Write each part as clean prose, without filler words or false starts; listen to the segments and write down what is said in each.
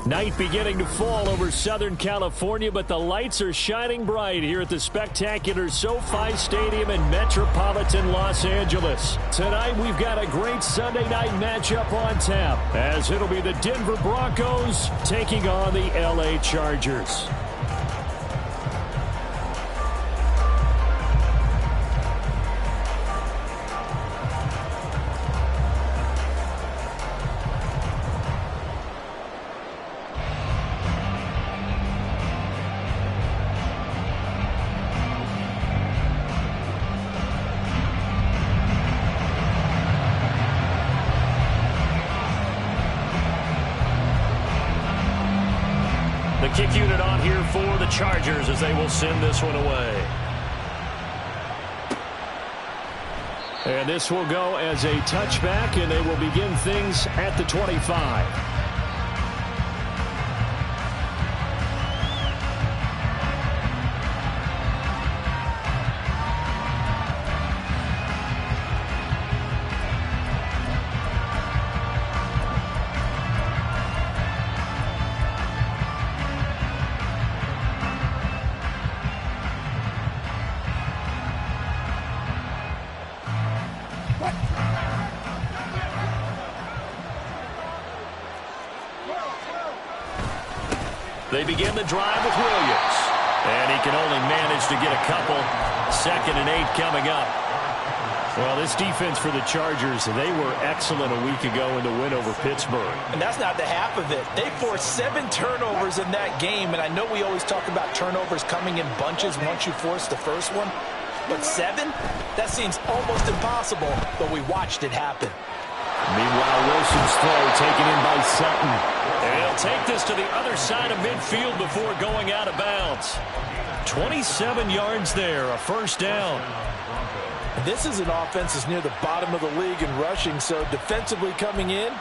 Night beginning to fall over Southern California, but the lights are shining bright here at the spectacular SoFi Stadium in metropolitan Los Angeles. Tonight, we've got a great Sunday night matchup on tap, as it'll be the Denver Broncos taking on the LA Chargers. The kick unit on here for the Chargers as they will send this one away. And this will go as a touchback, and they will begin things at the 25. They begin the drive with Williams. And he can only manage to get a couple. 2nd and 8 coming up. Well, this defense for the Chargers, they were excellent a week ago in the win over Pittsburgh. And that's not the half of it. They forced 7 turnovers in that game. And I know we always talk about turnovers coming in bunches once you force the first one. But 7? That seems almost impossible. But we watched it happen. Meanwhile, Wilson's throw taken in by Sutton. And he'll take this to the other side of midfield before going out of bounds. 27 yards there, a first down. This is an offense that's near the bottom of the league in rushing, so defensively coming in,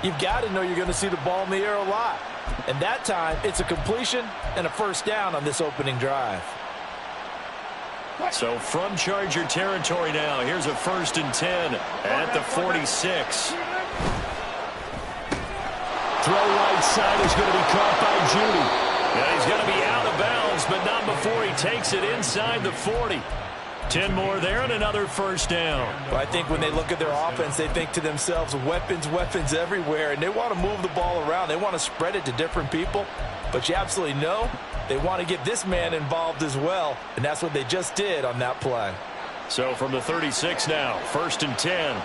you've got to know you're going to see the ball in the air a lot. And that time, it's a completion and a first down on this opening drive. So from Charger territory now, here's a 1st and 10 at the 46. Throw right side is going to be caught by Judy. Yeah, he's going to be out of bounds, but not before he takes it inside the 40. 10 more there and another first down. Well, I think when they look at their offense, they think to themselves, weapons, weapons everywhere, and they want to move the ball around. They want to spread it to different people, but you absolutely know they want to get this man involved as well, and that's what they just did on that play. So from the 36 now, 1st and 10.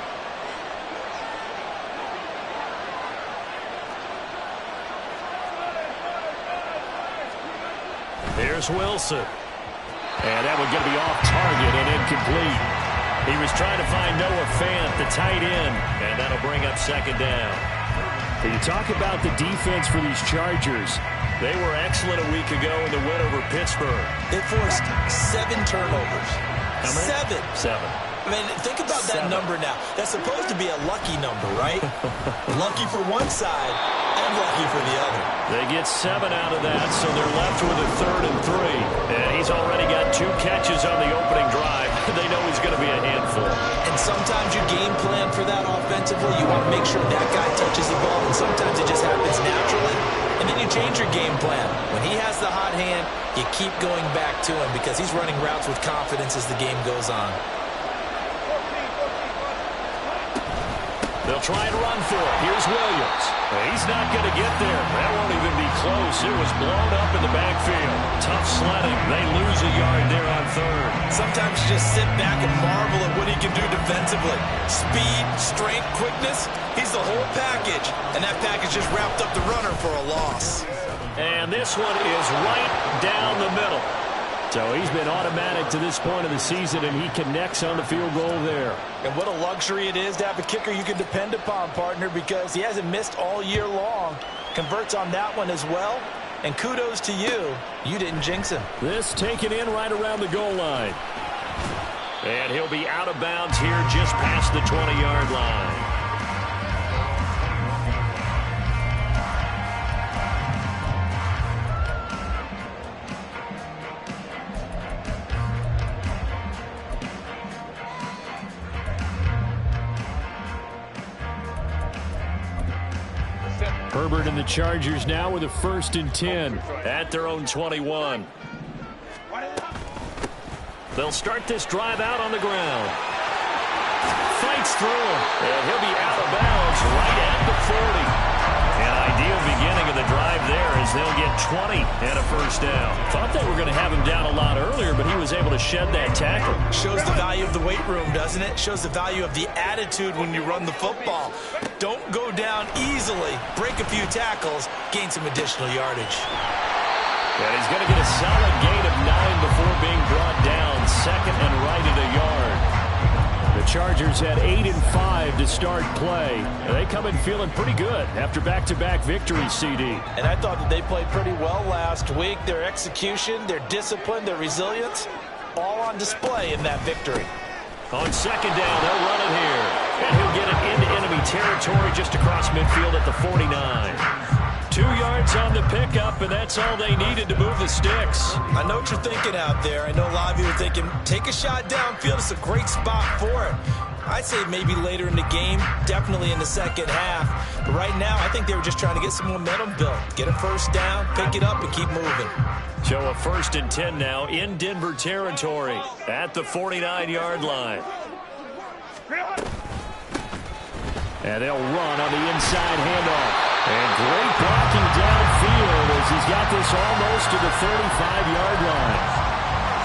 Here's Wilson. And that one going to be off target and incomplete. He was trying to find Noah Fant, the tight end, and that'll bring up 2nd down. When you talk about the defense for these Chargers, they were excellent a week ago in the win over Pittsburgh. They forced 7 turnovers. How many? 7. I mean, think about that number now. That's supposed to be a lucky number, right? Lucky for one side and lucky for the other. They get 7 out of that, so they're left with a 3rd and 3. And he's already got 2 catches on the opening drive. They know he's going to be a handful. And sometimes you game plan for that offensively. You want to make sure that guy touches the ball, and sometimes it just happens naturally. And then you change your game plan. When he has the hot hand, you keep going back to him because he's running routes with confidence as the game goes on. They'll try and run for it. Here's Williams. He's not going to get there. That won't even be close. It was blown up in the backfield. Tough sledding. They lose a yard there on 3rd. Sometimes you just sit back and marvel at what he can do defensively. Speed, strength, quickness. He's the whole package. And that package just wrapped up the runner for a loss. And this one is right down the middle. So he's been automatic to this point of the season, and he connects on the field goal there. And what a luxury it is to have a kicker you can depend upon, partner, because he hasn't missed all year long. Converts on that one as well. And kudos to you. You didn't jinx him. This taken in right around the goal line. And he'll be out of bounds here just past the 20-yard line. Herbert and the Chargers now with a 1st and 10 at their own 21. They'll start this drive out on the ground. Fights through him, and he'll be out of bounds right at the 40. An ideal beginning of the drive there as they'll get 20 and a 1st down. Thought they were going to have him down a lot earlier, but he was able to shed that tackle. Shows the value of the weight room, doesn't it? Shows the value of the attitude when you run the football. Don't go down easily. Break a few tackles. Gain some additional yardage. And he's going to get a solid gain of 9 before being brought down. 2nd and right at a yard. The Chargers had 8 and 5 to start play. And they come in feeling pretty good after back-to-back victories, CD. And I thought that they played pretty well last week. Their execution, their discipline, their resilience, all on display in that victory. On 2nd down, they'll run it here. And he'll get it into enemy territory just across midfield at the 49. 2 yards on the pickup, and that's all they needed to move the sticks. I know what you're thinking out there. I know a lot of you are thinking, take a shot downfield. It's a great spot for it. I'd say maybe later in the game, definitely in the second half. But right now, I think they were just trying to get some momentum built. Get a 1st down, pick it up, and keep moving. So a 1st and 10 now in Denver territory at the 49-yard line. And they'll run on the inside handoff. And great blocking downfield as he's got this almost to the 35-yard line.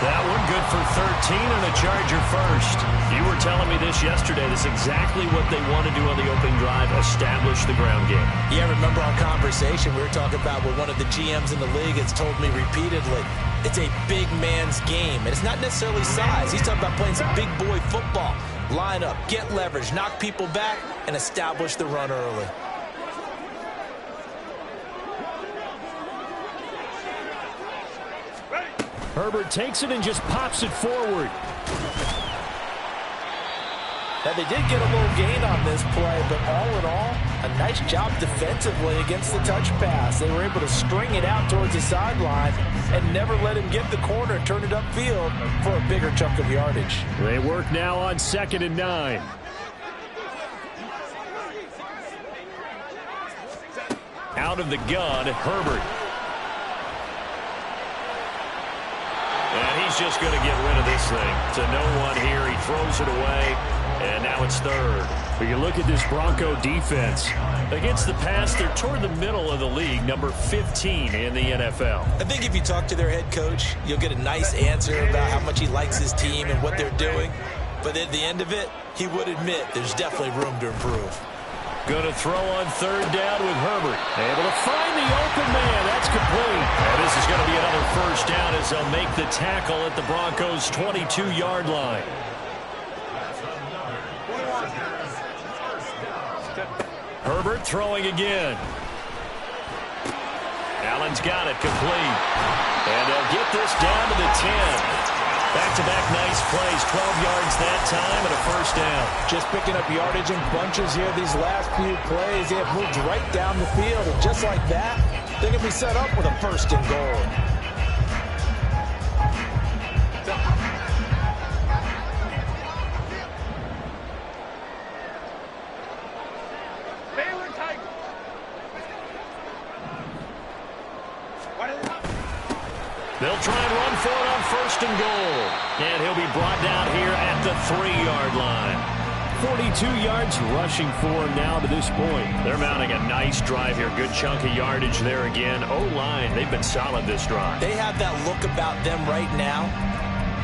That one good for 13 and a Charger 1st. You were telling me this yesterday. This is exactly what they want to do on the opening drive, establish the ground game. Yeah, remember our conversation we were talking about what one of the GMs in the league has told me repeatedly. It's a big man's game, and it's not necessarily size. He's talking about playing some big boy football. Line up, get leverage, knock people back, and establish the run early. Herbert takes it and just pops it forward. Now, they did get a little gain on this play, but all in all, a nice job defensively against the touch pass. They were able to string it out towards the sideline and never let him get the corner and turn it upfield for a bigger chunk of yardage. They work now on 2nd and 9. Out of the gun, Herbert. And he's just going to get rid of this thing. To no one here. He throws it away, and now it's 3rd. But you look at this Bronco defense. Against the pass, they're toward the middle of the league, number 15 in the NFL. I think if you talk to their head coach, you'll get a nice answer about how much he likes his team and what they're doing. But at the end of it, he would admit there's definitely room to improve. Going to throw on 3rd down with Herbert. Able to find the open man. That's complete. And this is going to be another 1st down as they'll make the tackle at the Broncos' 22-yard line. Herbert throwing again. Allen's got it complete. And they'll get this down to the 10. Back-to-back nice plays, 12 yards that time and a 1st down. Just picking up yardage in bunches here these last few plays. They have moved right down the field, and just like that, they're going to be set up with a 1st and goal. They'll try and run for it on 1st and goal. And he'll be brought down here at the 3-yard line. 42 yards rushing for him now to this point. They're mounting a nice drive here. Good chunk of yardage there again. O-line, they've been solid this drive. They have that look about them right now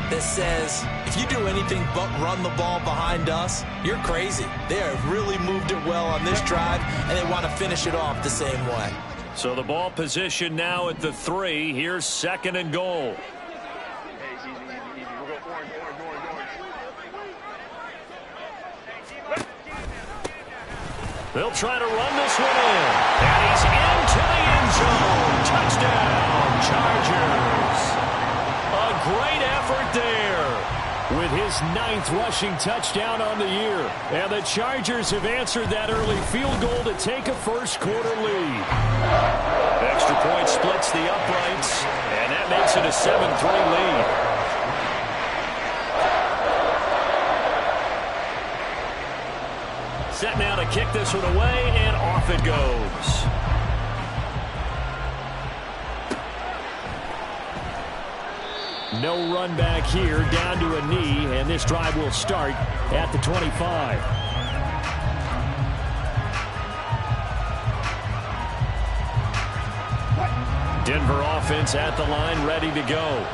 that says, if you do anything but run the ball behind us, you're crazy. They have really moved it well on this drive, and they want to finish it off the same way. So the ball position now at the 3. Here's 2nd and goal. They'll try to run this one in. And he's into the end zone. Touchdown, Chargers. A great effort there with his 9th rushing touchdown on the year. And the Chargers have answered that early field goal to take a first-quarter lead. Extra point splits the uprights, and that makes it a 7-3 lead. Set now to kick this one away, and off it goes. No run back here, down to a knee, and this drive will start at the 25. Denver offense at the line, ready to go.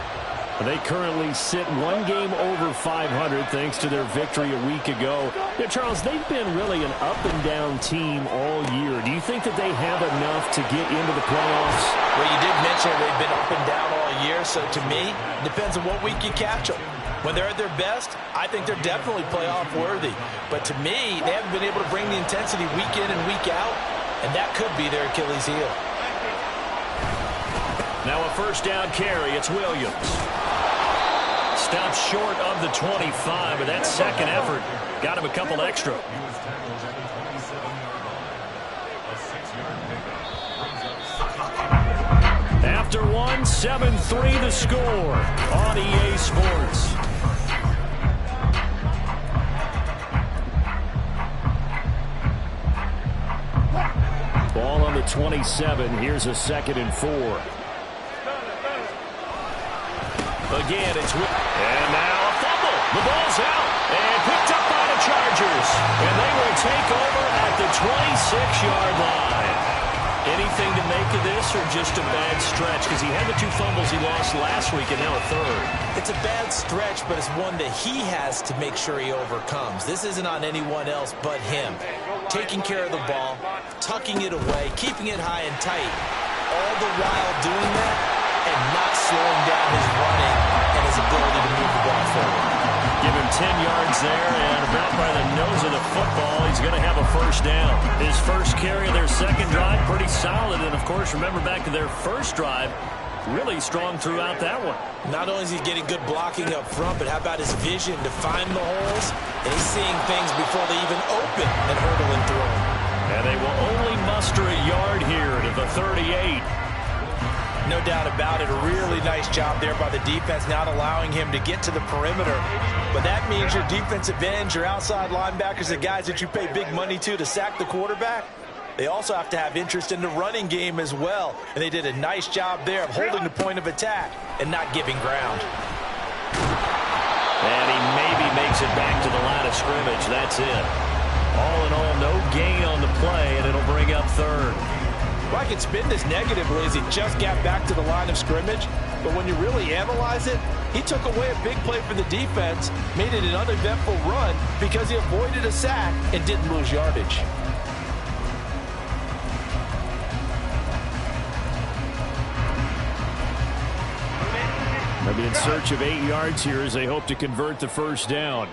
They currently sit one game over 500 thanks to their victory a week ago. Yeah, Charles, they've been really an up-and-down team all year. Do you think that they have enough to get into the playoffs? Well, you did mention they've been up and down all year, so to me, it depends on what week you catch them. When they're at their best, I think they're definitely playoff worthy. But to me, they haven't been able to bring the intensity week in and week out, and that could be their Achilles heel. Now a first down carry. It's Williams. Stops short of the 25, but that second effort got him a couple extra. After one, 7-3 the score on EA Sports. Ball on the 27. Here's a 2nd and 4. Again, it's... And now a fumble. The ball's out. And picked up by the Chargers. And they will take over at the 26-yard line. Anything to make of this or just a bad stretch? Because he had the 2 fumbles he lost last week and now a 3rd. It's a bad stretch, but it's one that he has to make sure he overcomes. This isn't on anyone else but him. Taking care of the ball, tucking it away, keeping it high and tight, all the while doing that and not slowing down his running and his ability to move the ball forward. Give him 10 yards there, and about by the nose of the football, he's going to have a first down. His first carry of their second drive, pretty solid. And, of course, remember back to their first drive, really strong throughout that one. Not only is he getting good blocking up front, but how about his vision to find the holes? And he's seeing things before they even open and hurdling through them. And they will only muster a yard here to the 38. No doubt about it. A really nice job there by the defense, not allowing him to get to the perimeter. But that means your defensive ends, your outside linebackers, the guys that you pay big money to sack the quarterback, they also have to have interest in the running game as well. And they did a nice job there of holding the point of attack and not giving ground. And he maybe makes it back to the line of scrimmage. That's it. All in all, no gain on the play, and it'll bring up 3rd. Well, I can spin this negatively as he just got back to the line of scrimmage. But when you really analyze it, he took away a big play for the defense, made it an uneventful run because he avoided a sack and didn't lose yardage. They'll be in search of 8 yards here as they hope to convert the first down.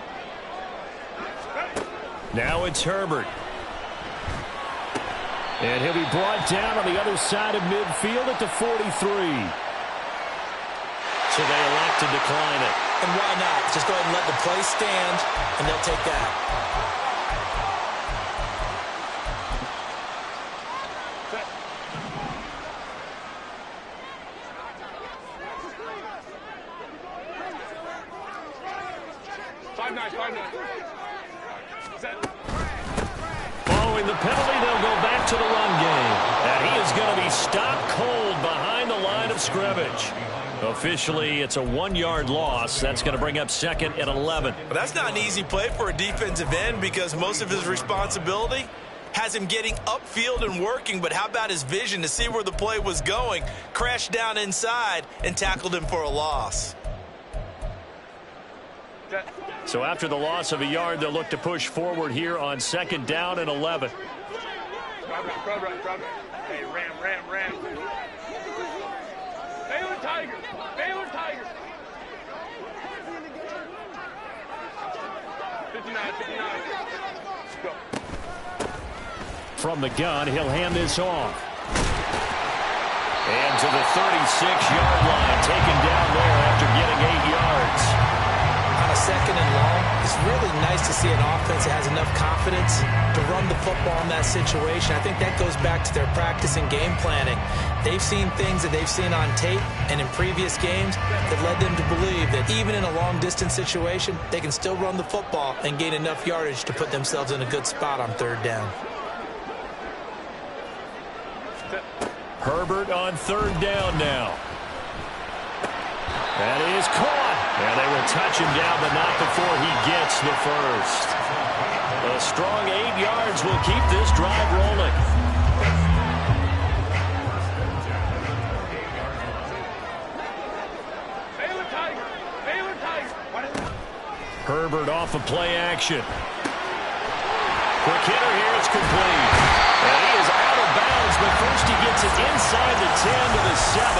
Now it's Herbert. And he'll be brought down on the other side of midfield at the 43. So they elect to decline it. And why not? Just go ahead and let the play stand, and they'll take that. Following the penalty, they'll go back to the run game. And he is going to be stopped cold behind the line of scrimmage. Officially, it's a 1-yard loss. That's going to bring up 2nd and 11. Well, that's not an easy play for a defensive end because most of his responsibility has him getting upfield and working, but how about his vision to see where the play was going, crashed down inside, and tackled him for a loss. So after the loss of a yard, they'll look to push forward here on 2nd down and 11. Hey, ram. Baylor Tiger. 59. Go. From the gun, he'll hand this off. And to the 36-yard line, taken down there after getting 8 yards. Kind of second and long, it's really nice to see an offense that has enough confidence to run the football in that situation. I think that goes back to their practice and game planning. They've seen things that they've seen on tape and in previous games that led them to believe that even in a long-distance situation, they can still run the football and gain enough yardage to put themselves in a good spot on third down. Herbert on third down now. That is caught. And they will touch him down, but not before he gets the first. A strong 8 yards will keep this drive rolling. Herbert off of play action. Quick hitter here, it's complete. And he is out of bounds, but first he gets it inside the 10 to the 7.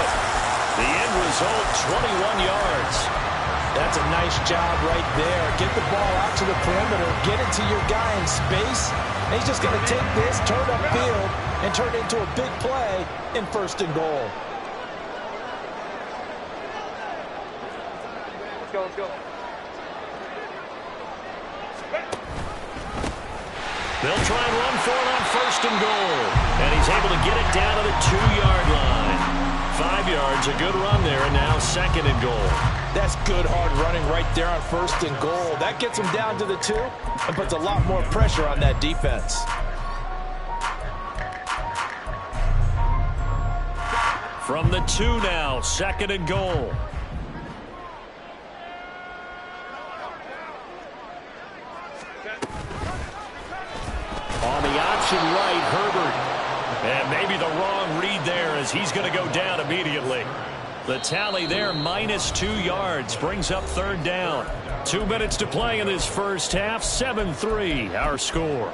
The end result, 21 yards. That's a nice job right there. Get the ball out to the perimeter, get it to your guy in space, and he's just going to take this, turn upfield, and turn it into a big play in first and goal. Let's go, let's go. They'll try and run for it on first and goal. And he's able to get it down to the 2-yard line. 5 yards, a good run there, and now second and goal. That's good hard running right there on first and goal. That gets him down to the 2 and puts a lot more pressure on that defense. From the 2 now, second and goal. On the option right, Herbert. And maybe the wrong read there as he's going to go down immediately. The tally there, minus 2 yards, brings up third down. 2 minutes to play in this first half, 7-3 our score.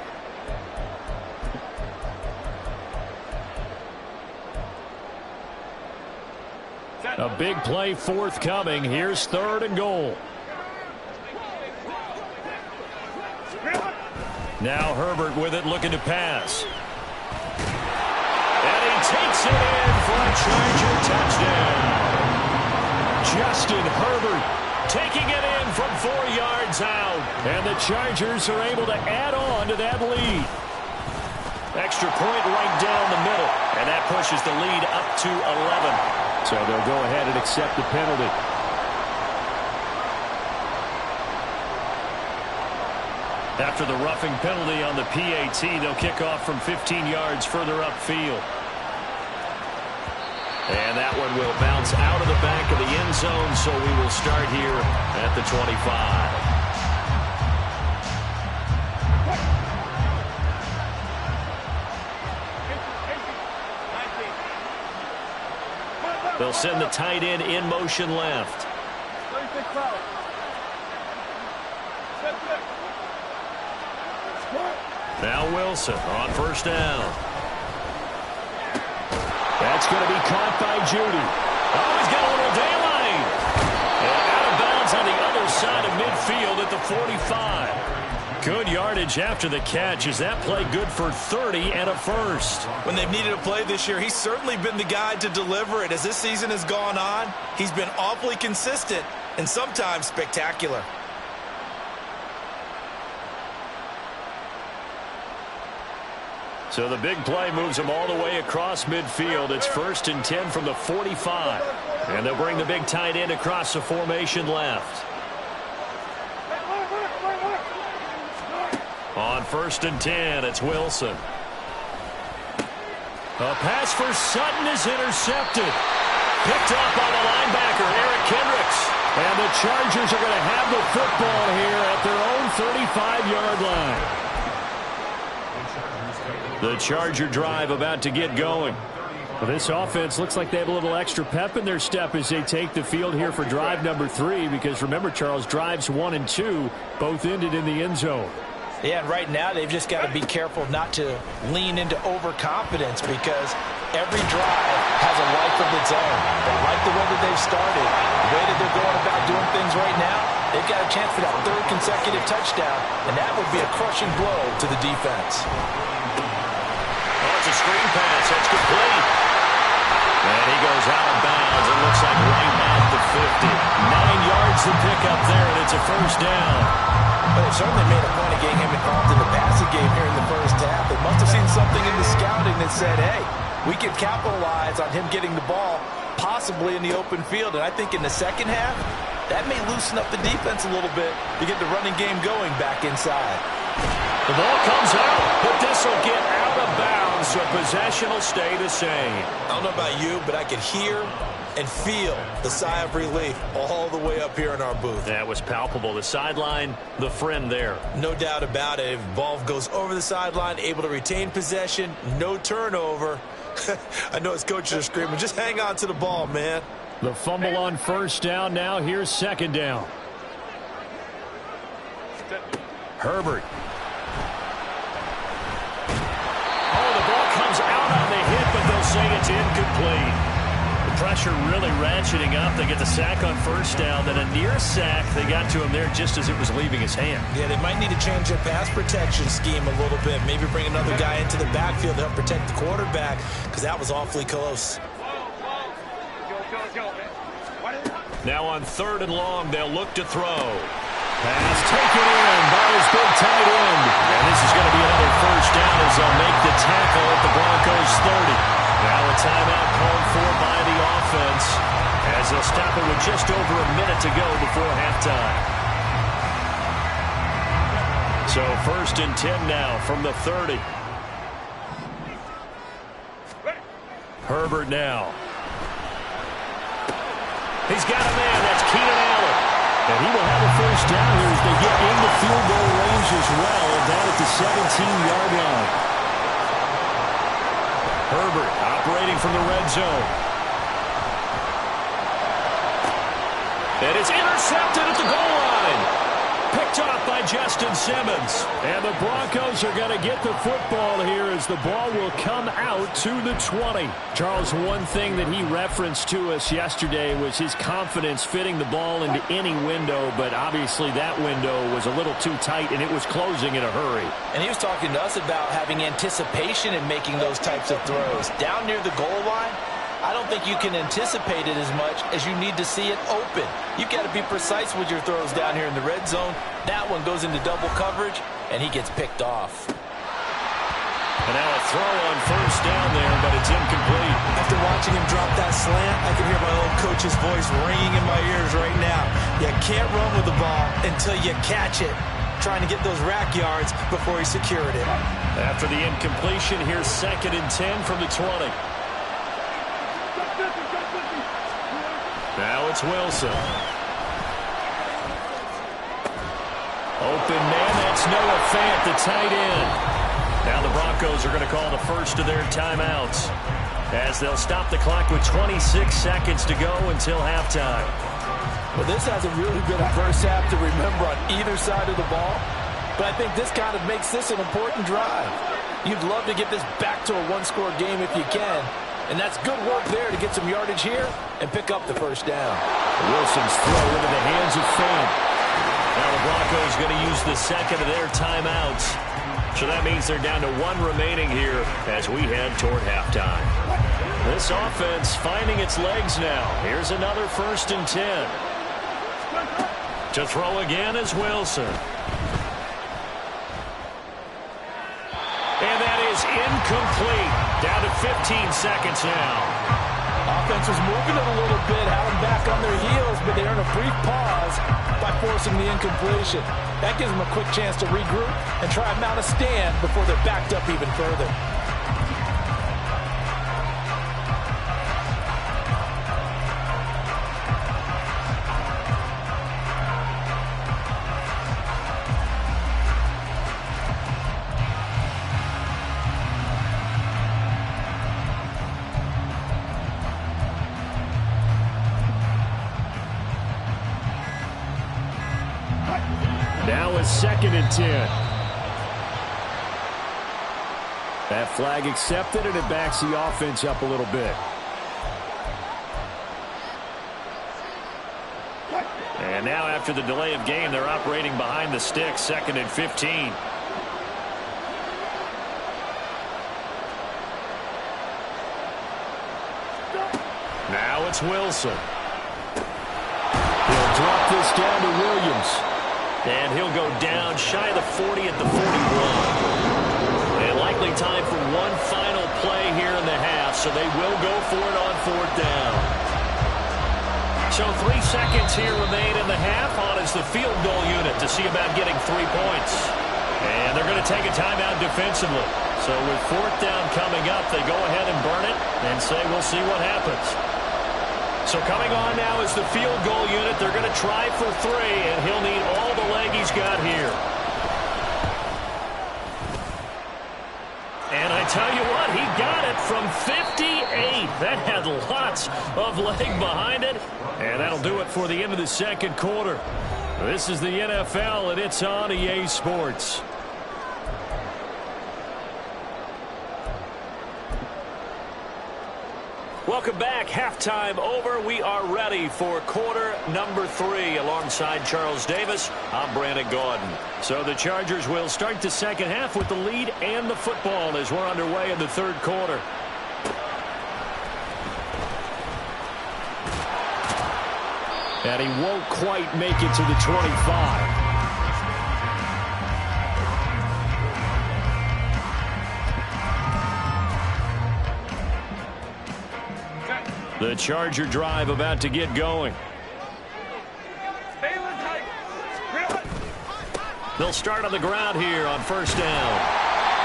A big play forthcoming. Here's third and goal. Now Herbert with it, looking to pass. And he takes it in for a Charger touchdown. Justin Herbert taking it in from 4 yards out. And the Chargers are able to add on to that lead. Extra point right down the middle. And that pushes the lead up to 11. So they'll go ahead and accept the penalty. After the roughing penalty on the PAT, they'll kick off from 15 yards further upfield. And that one will bounce out of the back of the end zone, so we will start here at the 25. They'll send the tight end in motion left. Now Wilson on first down. That's going to be caught by Judy. Oh, he's got a little daylight. And out of bounds on the other side of midfield at the 45. Good yardage after the catch. Is that play good for 30 and a first? When they've needed a play this year, he's certainly been the guy to deliver it. As this season has gone on, he's been awfully consistent and sometimes spectacular. So the big play moves them all the way across midfield. It's 1st and 10 from the 45. And they'll bring the big tight end across the formation left. On 1st and 10, it's Wilson. A pass for Sutton is intercepted. Picked up by the linebacker, Eric Kendricks. And the Chargers are going to have the football here at their own 35-yard line. The Charger drive about to get going. Well, this offense looks like they have a little extra pep in their step as they take the field here for drive number 3. Because remember, Charles, drives 1 and 2 both ended in the end zone. Yeah, and right now they've just got to be careful not to lean into overconfidence because every drive has a life of its own. They like the way that they've started, the way that they're going about doing things right now. They've got a chance for that 3rd consecutive touchdown, and that would be a crushing blow to the defense. A screen pass, that's complete. And he goes out of bounds. It looks like right at the 50. 9 yards the pickup there, and it's a first down. But they certainly made a point of getting him involved in the passing game here in the first half. They must have seen something in the scouting that said, hey, we can capitalize on him getting the ball, possibly in the open field. And I think in the second half, that may loosen up the defense a little bit to get the running game going back inside. The ball comes out, but this will get out of bounds, so possession will stay the same. I don't know about you, but I could hear and feel the sigh of relief all the way up here in our booth. That was palpable. The sideline, the friend there. No doubt about it. If the ball goes over the sideline, able to retain possession, no turnover. I know his coaches are screaming, just hang on to the ball, man. The fumble on first down now. Here's second down. Herbert. Oh, the ball comes out on the hit, but they'll say it's incomplete. Pressure really ratcheting up. They get the sack on first down, then a near sack. They got to him there just as it was leaving his hand. Yeah, they might need to change their pass protection scheme a little bit. Maybe bring another guy into the backfield to help protect the quarterback, because that was awfully close. Now on third and long, they'll look to throw. Pass taken in by his big tight end. And this is going to be another first down as they'll make the tackle at the Broncos 30. Now a timeout called for by the offense as they'll stop it with just over a minute to go before halftime. So first and 10 now from the 30. Herbert now. He's got a man. That's Keenan Allen. And he will have a first down here as they get into field goal range as well, down at the 17-yard line. Herbert operating from the red zone. And it's intercepted at the goal line. Picked off by Justin Simmons. And the Broncos are going to get the football here as the ball will come out to the 20. Charles, one thing that he referenced to us yesterday was his confidence fitting the ball into any window, but obviously that window was a little too tight and it was closing in a hurry. And he was talking to us about having anticipation in making those types of throws. Down near the goal line, I don't think you can anticipate it as much as you need to see it open. You've got to be precise with your throws down here in the red zone. That one goes into double coverage, and he gets picked off. And now a throw on first down there, but it's incomplete. After watching him drop that slant, I can hear my old coach's voice ringing in my ears right now. You can't run with the ball until you catch it. Trying to get those rack yards before he secured it. After the incompletion, here's second and 10 from the 20. Now it's Wilson. Open man, that's Noah Fant, the tight end. Now the Broncos are going to call the first of their timeouts as they'll stop the clock with 26 seconds to go until halftime. Well, this hasn't really been a first half to remember on either side of the ball, but I think this kind of makes this an important drive. You'd love to get this back to a one-score game if you can. And that's good work there to get some yardage here and pick up the first down. Wilson's throw into the hands of Fant. Now the Broncos going to use the second of their timeouts. So that means they're down to one remaining here as we head toward halftime. This offense finding its legs now. Here's another first and 10. To throw again is Wilson. And that is incomplete. Down to 15 seconds now. Offense was moving it a little bit, had them back on their heels, but they earn a brief pause by forcing the incompletion. That gives them a quick chance to regroup and try and mount a stand before they're backed up even further. Now it's second and 10. That flag accepted, and it backs the offense up a little bit. And now after the delay of game, they're operating behind the sticks, second and 15. Now it's Wilson. He'll drop this down to Williams. And he'll go down shy of the 40 at the 41. And likely time for one final play here in the half, so they will go for it on 4th down. So 3 seconds here remain in the half. On is the field goal unit to see about getting 3 points. And they're going to take a timeout defensively. So with 4th down coming up, they go ahead and burn it and say we'll see what happens. So coming on now is the field goal unit. They're going to try for 3, and he'll need all the leg he's got here. And I tell you what, he got it from 58. That had lots of leg behind it. And that'll do it for the end of the 2nd quarter. This is the NFL, and it's on EA Sports. Welcome back. Halftime over. We are ready for quarter number 3. Alongside Charles Davis, I'm Brandon Gaudin. So the Chargers will start the 2nd half with the lead and the football as we're underway in the 3rd quarter. And he won't quite make it to the 25. The Charger drive about to get going. They'll start on the ground here on 1st down.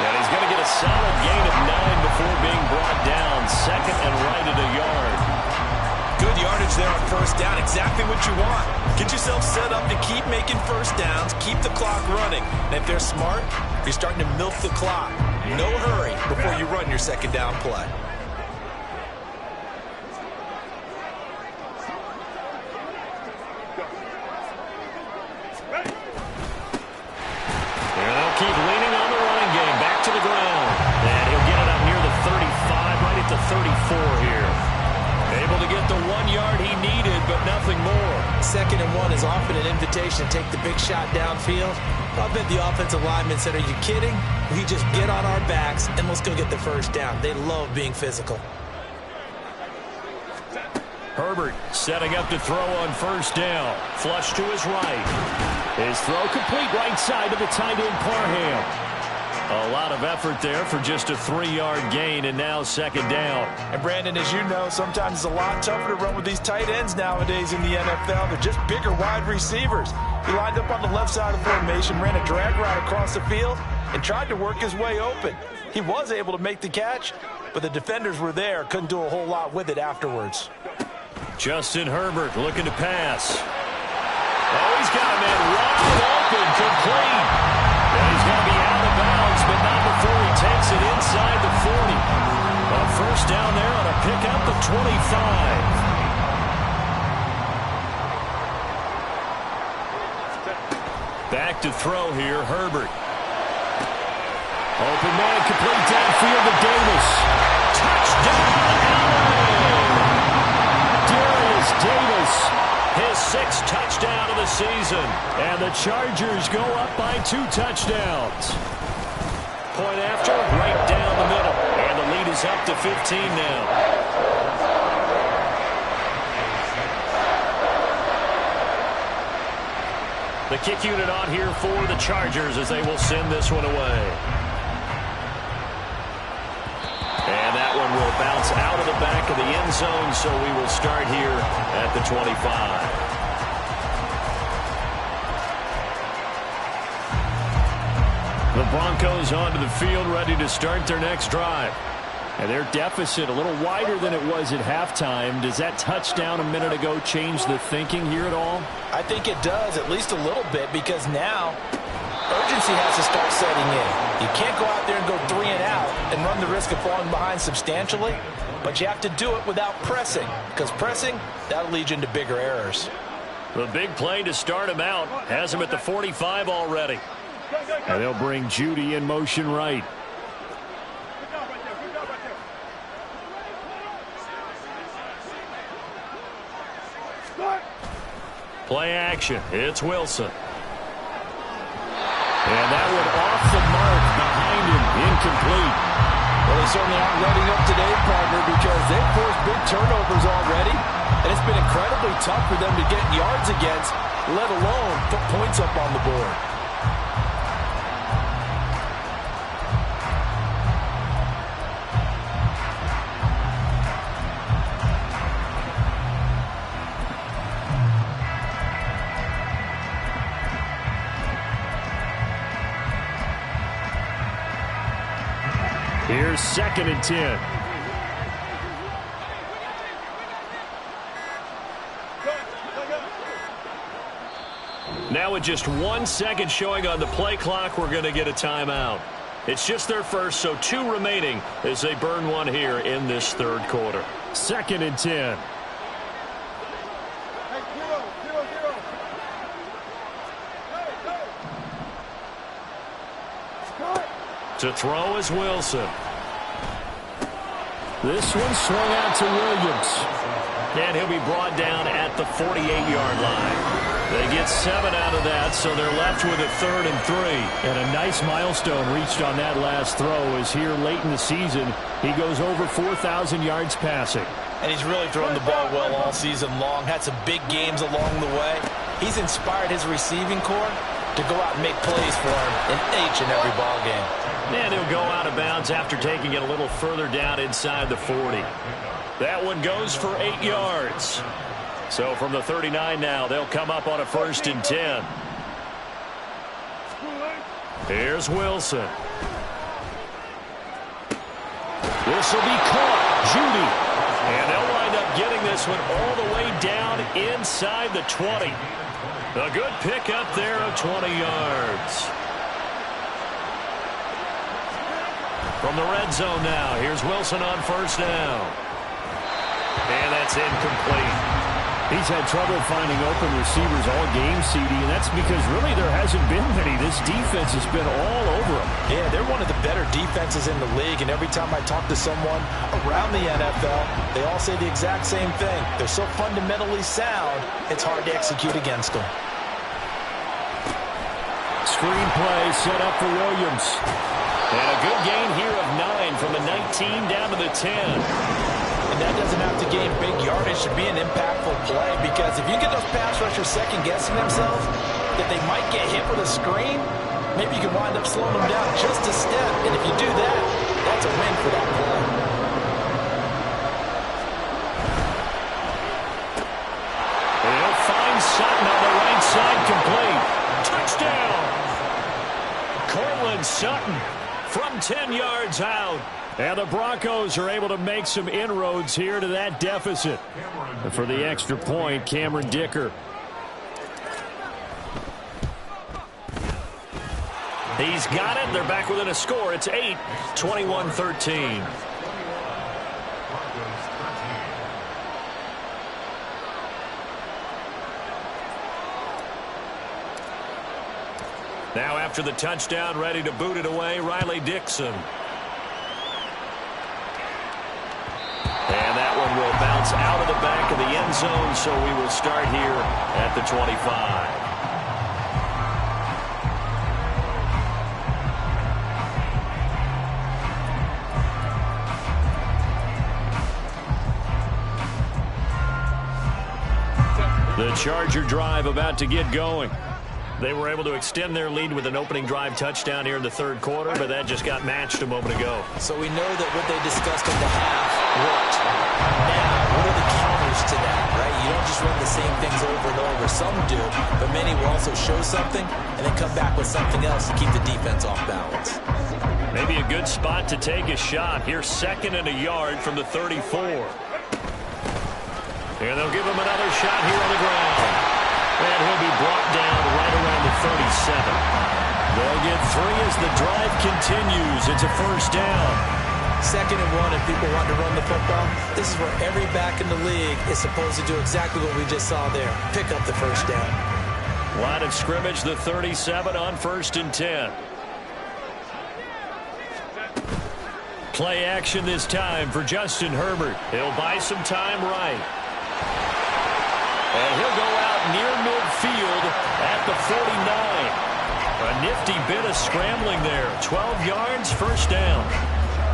And he's going to get a solid gain of 9 before being brought down. 2nd and right at a yard. Good yardage there on 1st down. Exactly what you want. Get yourself set up to keep making 1st downs. Keep the clock running. And if they're smart, you're starting to milk the clock. No hurry before you run your 2nd down play. Keep leaning on the running game. Back to the ground. And he'll get it up near the 35, right at the 34 here. Able to get the 1 yard he needed, but nothing more. 2nd and 1 is often an invitation to take the big shot downfield. I bet the offensive lineman said, are you kidding? We just get on our backs and let's go get the 1st down. They love being physical. Herbert setting up to throw on 1st down. Flush to his right. His throw complete right side to the tight end Parham. A lot of effort there for just a 3-yard gain, and now 2nd down. And Brandon, as you know, sometimes it's a lot tougher to run with these tight ends nowadays in the NFL. They're just bigger wide receivers. He lined up on the left side of the formation, ran a drag route across the field, and tried to work his way open. He was able to make the catch, but the defenders were there, couldn't do a whole lot with it afterwards. Justin Herbert looking to pass. Oh, he's got a man wide open, complete. And he's going to be out of bounds, but not before he takes it inside the 40. A 1st down there on a pickup of 25. Back to throw here, Herbert. Open man, complete downfield to Davis. Touchdown, Davis, his 6th touchdown of the season. And the Chargers go up by 2 touchdowns. Point after, right down the middle. And the lead is up to 15 now. The kick unit on here for the Chargers as they will send this one away. And that one will bounce out of the back of the end zone, so we will start here at the 25. The Broncos onto the field, ready to start their next drive. And their deficit a little wider than it was at halftime. Does that touchdown a minute ago change the thinking here at all? I think it does, at least a little bit, because now urgency has to start setting in. You can't go out there and go 3 and out and run the risk of falling behind substantially, but you have to do it without pressing, because pressing, that'll lead you into bigger errors. The big play to start him out has him at the 45 already. And they'll bring Judy in motion right. Play action. It's Wilson. And that one off the mark behind him. Incomplete. Well, they certainly aren't letting up today, partner, because they've forced big turnovers already, and it's been incredibly tough for them to get yards against let alone put points up on the board. Here's 2nd and 10. Now with just 1 second showing on the play clock, we're going to get a timeout. It's just their first, so 2 remaining as they burn one here in this third quarter. 2nd and 10. To throw is Wilson. This one swung out to Williams. And he'll be brought down at the 48-yard line. They get 7 out of that, so they're left with a 3rd and 3. And a nice milestone reached on that last throw as here late in the season, he goes over 4,000 yards passing. And he's really thrown the ball well all season long. Had some big games along the way. He's inspired his receiving corps to go out and make plays for him in each and every ball game. And he'll go out of bounds after taking it a little further down inside the 40. That one goes for 8 yards. So from the 39 now, they'll come up on a 1st and 10. Here's Wilson. This will be caught. Judy. And they'll wind up getting this one all the way down inside the 20. A good pickup there of 20 yards. From the red zone now, here's Wilson on 1st down. And that's incomplete. He's had trouble finding open receivers all game, CD, and that's because really there hasn't been many. This defense has been all over him. Yeah, they're one of the better defenses in the league, and every time I talk to someone around the NFL, they all say the exact same thing. They're so fundamentally sound, it's hard to execute against them. Screen play set up for Williams. And a good gain here of 9 from the 19 down to the 10. And that doesn't have to gain big yardage to be an impactful play, because if you get those pass rushers second-guessing themselves that they might get hit with a screen, maybe you can wind up slowing them down just a step. And if you do that, that's a win for that play. They'll find Sutton on the right side, complete. Touchdown! Cortland Sutton from 10 yards out. And the Broncos are able to make some inroads here to that deficit. And for the extra point, Cameron Dicker. He's got it. They're back within a score. It's 8, 21-13. Now after the touchdown, ready to boot it away, Riley Dixon. And that one will bounce out of the back of the end zone, so we will start here at the 25. The Charger drive about to get going. They were able to extend their lead with an opening drive touchdown here in the third quarter, but that just got matched a moment ago. So we know that what they discussed in the half worked. Now, what are the counters to that, right? You don't just run the same things over and over. Some do, but many will also show something and then come back with something else to keep the defense off balance. Maybe a good spot to take a shot. Here's 2nd and a yard from the 34. And they'll give him another shot here on the ground. And he'll be brought down right around the 37. They'll get 3 as the drive continues. It's a 1st down. 2nd and 1, if people want to run the football, this is where every back in the league is supposed to do exactly what we just saw there. Pick up the 1st down. Line of scrimmage, the 37 on 1st and 10. Play action this time for Justin Herbert. He'll buy some time right. And he'll go out near midfield at the 49. A nifty bit of scrambling there. 12 yards, 1st down.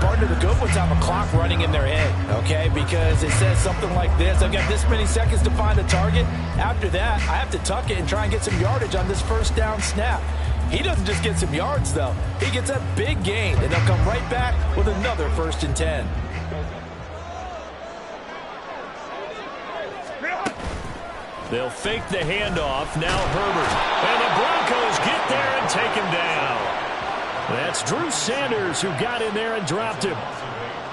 Partner, the good ones have a clock running in their head, okay? Because it says something like this. I've got this many seconds to find a target. After that, I have to tuck it and try and get some yardage on this first down snap. He doesn't just get some yards, though. He gets a big gain, and they'll come right back with another 1st and 10. They'll fake the handoff. Now Herbert. And the Broncos get there and take him down. That's Drew Sanders who got in there and dropped him.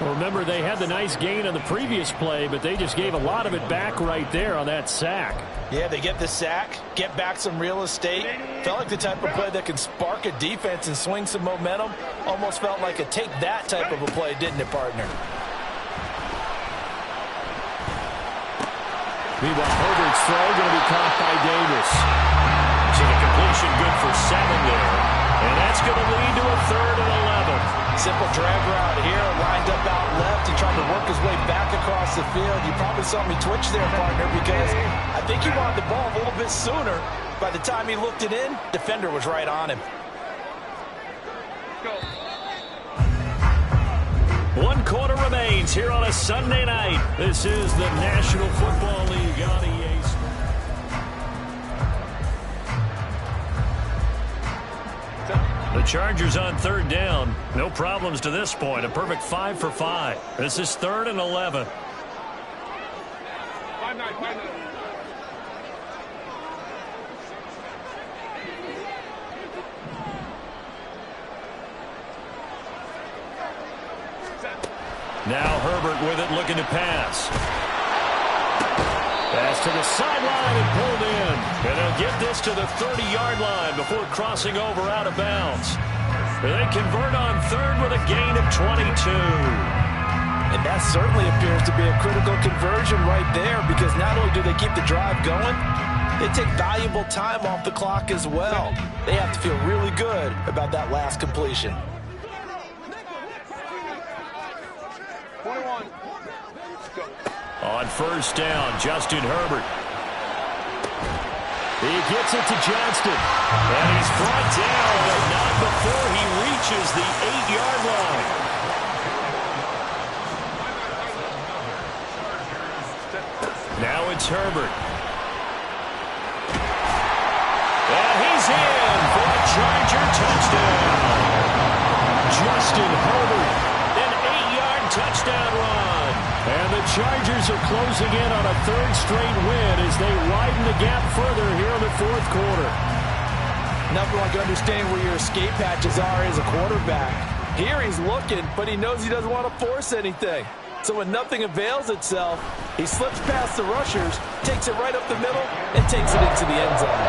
Well, remember, they had the nice gain on the previous play, but they just gave a lot of it back right there on that sack. Yeah, they get the sack, get back some real estate. Felt like the type of play that can spark a defense and swing some momentum. Almost felt like a take that type of a play, didn't it, partner? Meanwhile, Herbert's throw going to be caught by Davis. So the completion good for 7 there. And that's going to lead to a 3rd and 11. Simple drag route here, lined up out left and trying to work his way back across the field. You probably saw me twitch there, partner, because I think he wanted the ball a little bit sooner. By the time he looked it in, defender was right on him. One quarter remains here on a Sunday night. This is the National Football League on EA Sports. The Chargers on 3rd down. No problems to this point. A perfect 5 for 5. This is 3rd and 11. 5-9. Now Herbert with it, looking to pass. Pass to the sideline and pulled in. And they'll get this to the 30-yard line before crossing over out of bounds. They convert on 3rd with a gain of 22. And that certainly appears to be a critical conversion right there, because not only do they keep the drive going, they take valuable time off the clock as well. They have to feel really good about that last completion. 21. On 1st down, Justin Herbert. He gets it to Johnston. And he's brought down, but not before he reaches the 8-yard line. Now it's Herbert. And he's in for a Charger touchdown. Justin Herbert, an 8-yard touchdown run. And the Chargers are closing in on a 3rd straight win as they widen the gap further here in the 4th quarter. Nothing like understanding where your escape hatches are as a quarterback. Here he's looking, but he knows he doesn't want to force anything. So when nothing avails itself, he slips past the rushers, takes it right up the middle, and takes it into the end zone.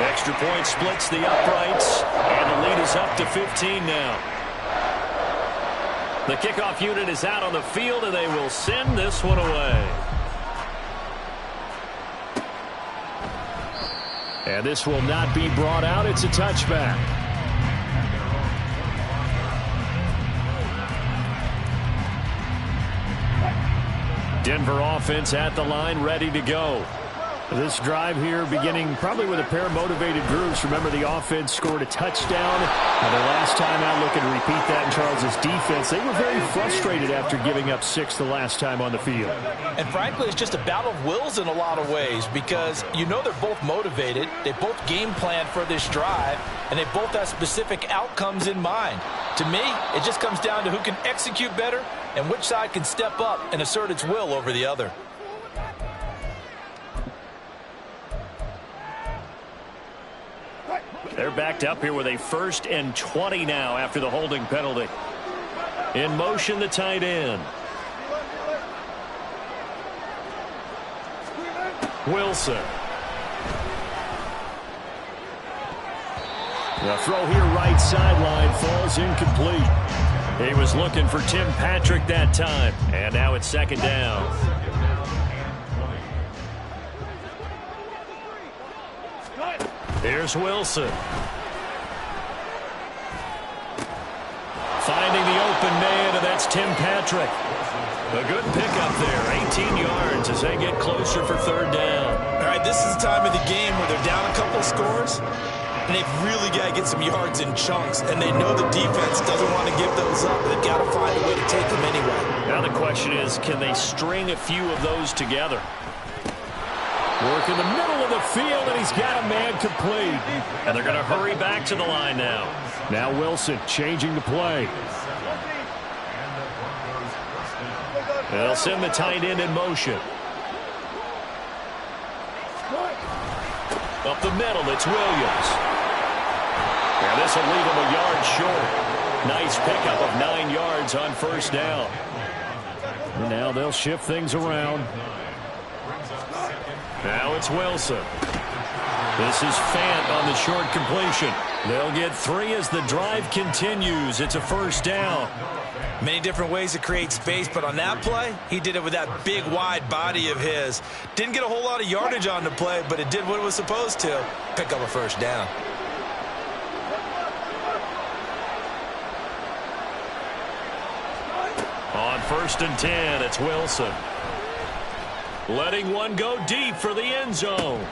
Extra point splits the uprights, and the lead is up to 15 now. The kickoff unit is out on the field, and they will send this one away. And this will not be brought out. It's a touchback. Denver offense at the line, ready to go. This drive here beginning probably with a pair of motivated groups. Remember, the offense scored a touchdown. And their last time out, looking to repeat that in Charles' defense. They were very frustrated after giving up 6 the last time on the field. And frankly, it's just a battle of wills in a lot of ways, because you know they're both motivated. They both game plan for this drive, and they both have specific outcomes in mind. To me, it just comes down to who can execute better and which side can step up and assert its will over the other. They're backed up here with a 1st and 20 now after the holding penalty. In motion, the tight end. Wilson. The throw here right sideline falls incomplete. He was looking for Tim Patrick that time. And now it's 2nd down. Here's Wilson. Finding the open man, and that's Tim Patrick. A good pickup there, 18 yards as they get closer for 3rd down. All right, this is the time of the game where they're down a couple of scores. And they've really got to get some yards in chunks, and they know the defense doesn't want to give those up. They've got to find a way to take them anyway. Now the question is, can they string a few of those together? Work in the middle of the field, and he's got a man complete. And they're going to hurry back to the line now. Now Wilson changing the play. They'll send the tight end in motion. Up the middle, it's Williams. And this will leave him a yard short. Nice pickup of 9 yards on first down. And now they'll shift things around. Now it's Wilson. This is Fant on the short completion. They'll get 3 as the drive continues. It's a first down. Many different ways to create space, but on that play, he did it with that big, wide body of his. Didn't get a whole lot of yardage on the play, but it did what it was supposed to. Pick up a first down. On 1st and 10, it's Wilson. Letting one go deep for the end zone.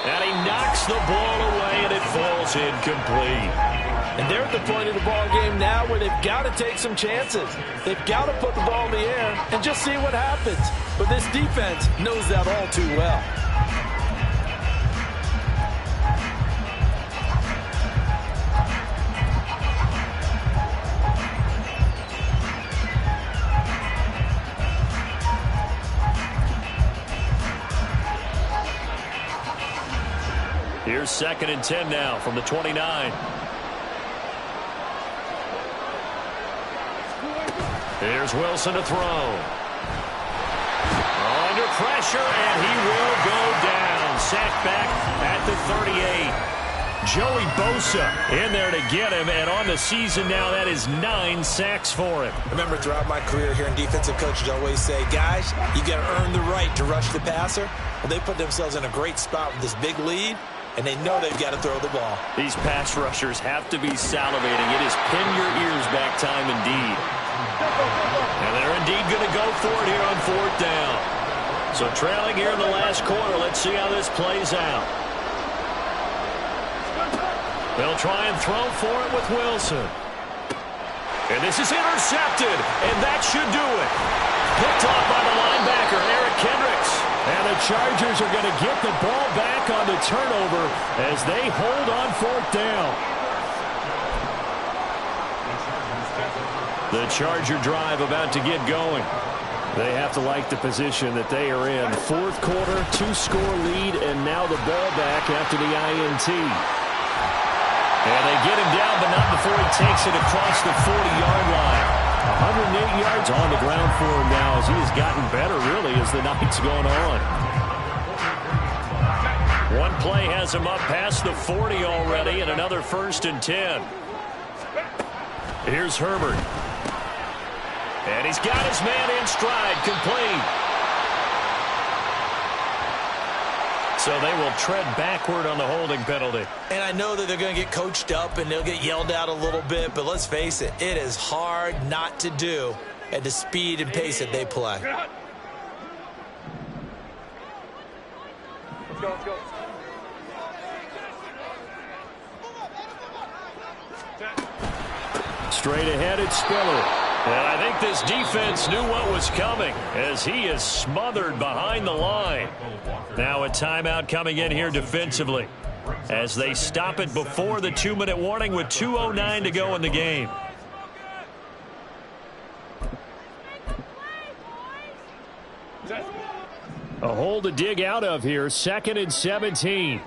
And he knocks the ball away, and it falls incomplete. And they're at the point of the ball game now where they've got to take some chances. They've got to put the ball in the air and just see what happens. But this defense knows that all too well. Here's 2nd and 10 now from the 29. Here's Wilson to throw. Under pressure, and he will go down. Sacked back at the 38. Joey Bosa in there to get him, and on the season now, that is 9 sacks for him. Remember, throughout my career here in defensive coaches always say, guys, you got to earn the right to rush the passer. Well, they put themselves in a great spot with this big lead, and they know they've got to throw the ball. These pass rushers have to be salivating. It is pin your ears back time indeed. And they're indeed going to go for it here on 4th down. So trailing here in the last quarter. Let's see how this plays out. They'll try and throw for it with Wilson. And this is intercepted, and that should do it. Picked off by the linebacker, Eric Kendricks. And the Chargers are going to get the ball back on the turnover as they hold on 4th down. The Charger drive about to get going. They have to like the position that they are in. 4th quarter, 2-score lead, and now the ball back after the INT. And they get him down, but not before he takes it across the 40-yard line. 108 yards on the ground for him now as he has gotten better, really, as the night's going on. One play has him up past the 40 already, and another 1st and 10. Here's Herbert. And he's got his man in stride, complete. So they will tread backward on the holding penalty. And I know that they're going to get coached up and they'll get yelled at a little bit, but let's face it, it is hard not to do at the speed and pace that they play. Let's go, let's go. Straight ahead, it's Spiller. And I think this defense knew what was coming as he is smothered behind the line. Now a timeout coming in here defensively as they stop it before the 2-minute warning with 2:09 to go in the game. A hole to dig out of here. 2nd and 17.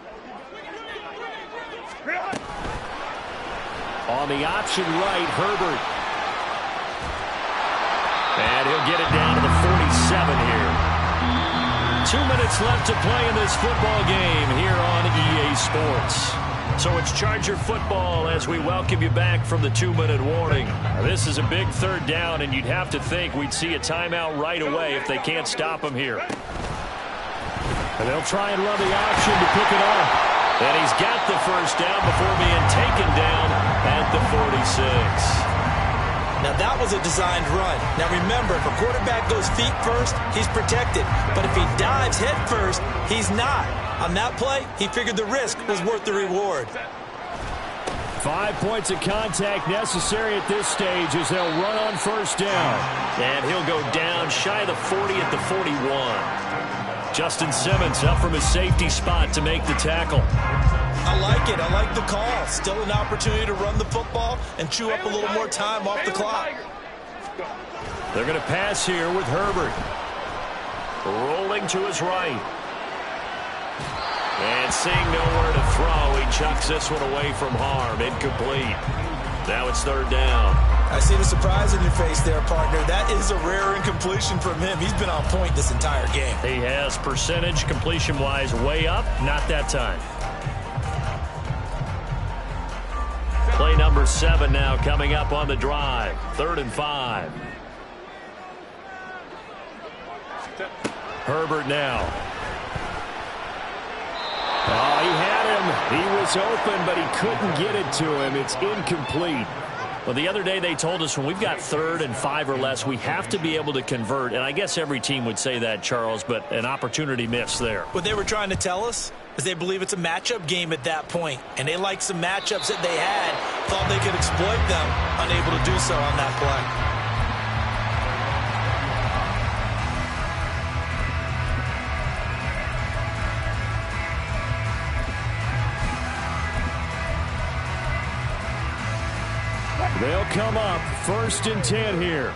On the option right, Herbert. And he'll get it down to the 47 here. 2 minutes left to play in this football game here on EA Sports. So it's Charger football as we welcome you back from the 2-minute warning. Now, this is a big 3rd down, and you'd have to think we'd see a timeout right away if they can't stop him here. And they'll try and run the option to pick it up. And he's got the 1st down before being taken down at the 46. Now, that was a designed run. Now, remember, if a quarterback goes feet first, he's protected. But if he dives head first, he's not. On that play, he figured the risk was worth the reward. 5 points of contact necessary at this stage as they'll run on first down. And he'll go down shy of the 40 at the 41. Justin Simmons up from his safety spot to make the tackle. I like it. I like the call. Still an opportunity to run the football and chew up a little more time off the clock. They're going to pass here with Herbert. Rolling to his right. And seeing nowhere to throw, he chucks this one away from harm. Incomplete. Now it's third down. I see the surprise in your face there, partner. That is a rare incompletion from him. He's been on point this entire game. He has percentage completion-wise way up. Not that time. Play number 7 now coming up on the drive. 3rd and 5. Herbert now. Oh, he had him. He was open, but he couldn't get it to him. It's incomplete. Well, the other day they told us when we've got 3rd and 5 or less, we have to be able to convert. And I guess every team would say that, Charles, but an opportunity missed there. What they were trying to tell us is they believe it's a matchup game at that point. And they liked some matchups that they had, thought they could exploit them, unable to do so on that play. They'll come up 1st and 10 here.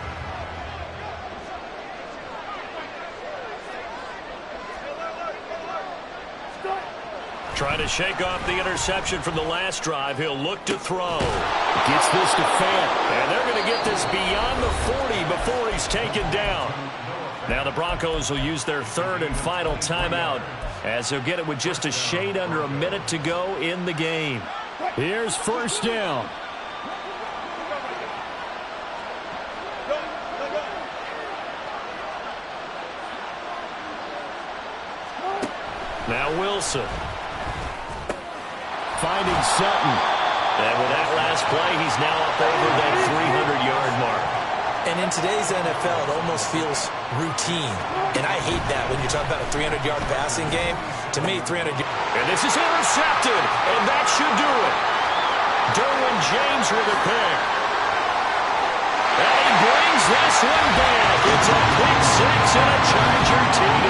Trying to shake off the interception from the last drive. He'll look to throw. Gets this to Fant. And they're going to get this beyond the 40 before he's taken down. Now the Broncos will use their 3rd and final timeout as they'll get it with just a shade under a minute to go in the game. Here's first down. Now Wilson. Finding Sutton. And with that last play, he's now up over that 300-yard mark. And in today's NFL, it almost feels routine. And I hate that when you talk about a 300-yard passing game. To me, 300. And this is intercepted, and that should do it. Derwin James with a pick. And he brings this one back. It's a pick 6 and a Charger TD.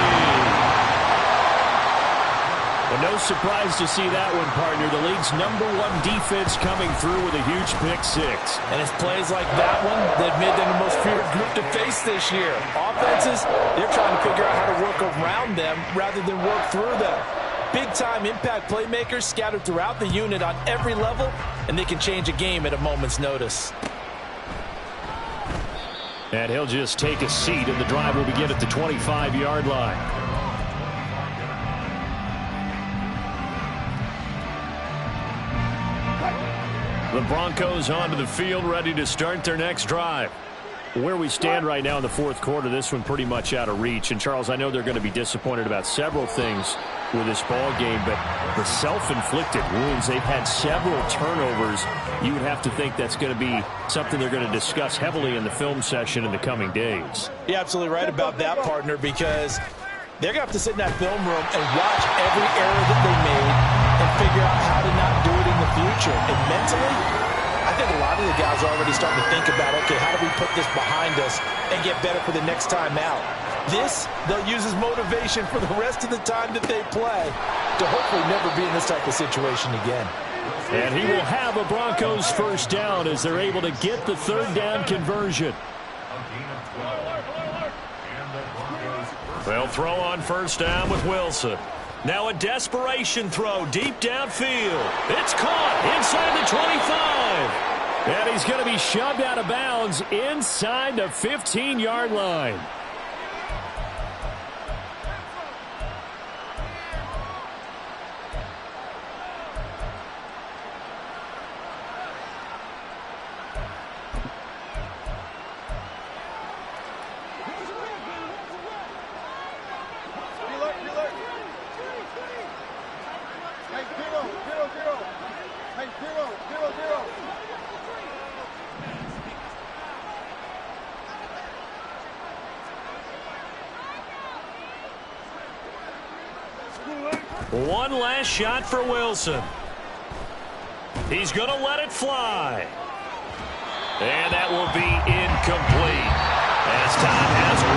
Well, no surprise to see that one, partner. The league's #1 defense coming through with a huge pick 6. And it's plays like that one that made them the most feared group to face this year. Offenses, they're trying to figure out how to work around them rather than work through them. Big-time impact playmakers scattered throughout the unit on every level, and they can change a game at a moment's notice. And he'll just take a seat, and the drive will begin at the 25-yard line. The Broncos onto the field, ready to start their next drive. Where we stand right now in the 4th quarter, this one pretty much out of reach. And, Charles, I know they're going to be disappointed about several things with this ball game, but the self-inflicted wounds, they've had several turnovers. You would have to think that's going to be something they're going to discuss heavily in the film session in the coming days. You're absolutely right about that, partner, because they're going to have to sit in that film room and watch every error that they made and figure out how to not do it in the future. And mentally, I think a lot of the guys are already starting to think about, okay, how do we put this behind us and get better for the next time out? This, they'll use as motivation for the rest of the time that they play to hopefully never be in this type of situation again. And he will have a Broncos first down as they're able to get the 3rd down conversion. They'll throw on first down with Wilson. Now a desperation throw deep downfield. It's caught inside the 25. And he's going to be shoved out of bounds inside the 15-yard line. One last shot for Wilson. He's going to let it fly. And that will be incomplete as time has